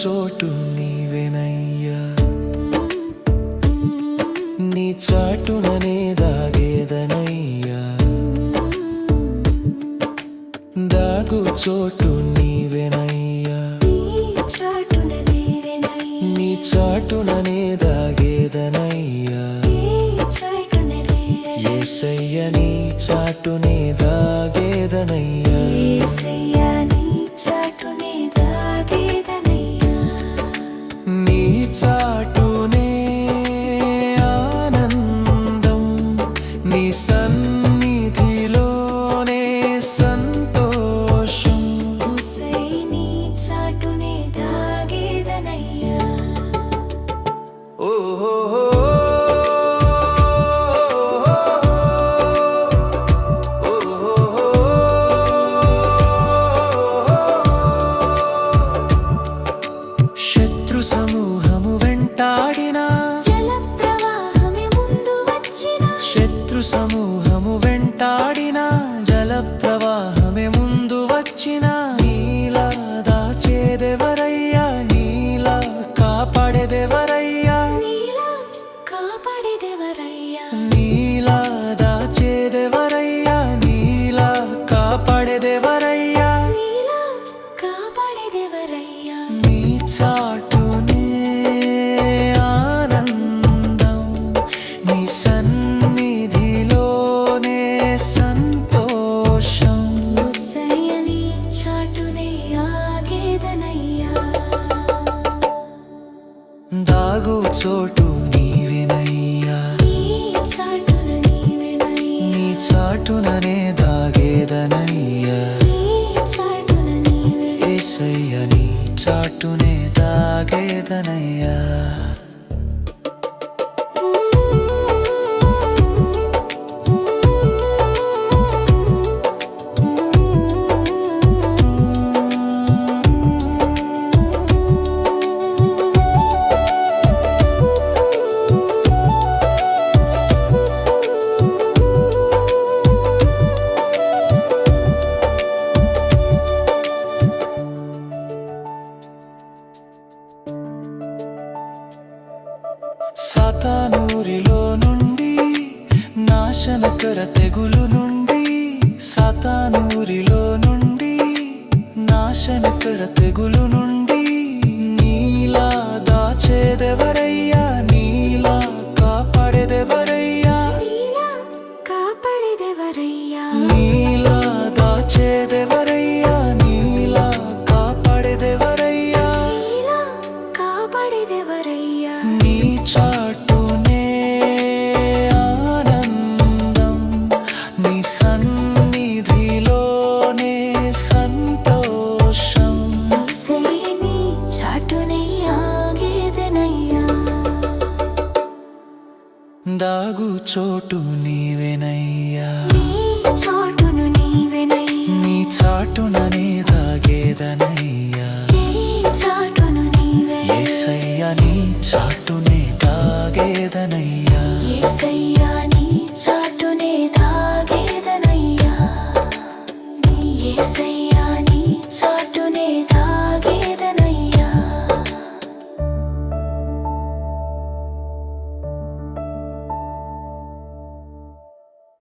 చోటు నీవేనయ్యా, నీ చాటుననే దాగేదనయ్యా. దాగు చోటు నీవేనయ్యా, నీ చాటుననే దాగేదనయ్యా. యేసయ్య నీ చాటునే దాగేదనయ్యా, నీ చాటునే ఆనందం, నీ సన్నిధిలోనే సంతోషం. నీ చాటునే దాగేదనయ్యా. సమూహము వెంటాడిన జల ప్రవాహమే ముందు వచ్చిన, శత్రు సమూహము వెంటాడిన జల ప్రవాహమే ముందు వచ్చిన. నీలా దాచేదెవరయ్యా, నీలా కాపాడేదెవరయ్యా, నీలా కాపాడేదెవరయ్యా, నీలా దాచేదెవరయ్యా, నీలా కాపాడేదెవరయ్యా, నీలా కాపాడేదెవరయ్యా. నీ చాటునే ఆనందం, నీ సన్నిధిలోనే సంతోషం. యేసయ్య నీ చాటునే ఆగేదనయ్యా. దాగు చోటు నీవేనయ్యా, నీ చాటున నీవేనయ్యా, నీ చాటుననే దాగేదనయ్యా. నీ చాటున నీవే. యేసయ్య నీ చాటునే దాగేదనయ్యా. సాతానూరిలో నుండి, నాశనకర తెగులు నుండి, సాతానూరిలో నుండి, నాశనకర తెగులు నుండి. నీలా దాచేదెవరయ్యా, నీలా కాపాడేదెవరయ్యా, నీలా కాపాడేదెవరయ్యా, నీలా దాచేదెవరయ్యా, నీలా కాపాడేదెవరయ్యా, నీలా కాపాడేదెవరయ్యా. నీ చాటునే ఆనందం, నీ సన్నిధిలోనే సంతోషం. యేసయ్య నీ చాటునే ఆగేదనయ్యా. దాగు చోటు నీవేనయ్యా, నీ చాటును నీవేనయ్యా, నీ చాటుననే దాగేదనయ్యా. నీ చాటును నీవే. యేసయ్య నీ చాటునే దాగేదనయ్యా. యేసయ్య నీ చాటునే దాగేదనయ్యా. నీ యేసయ్య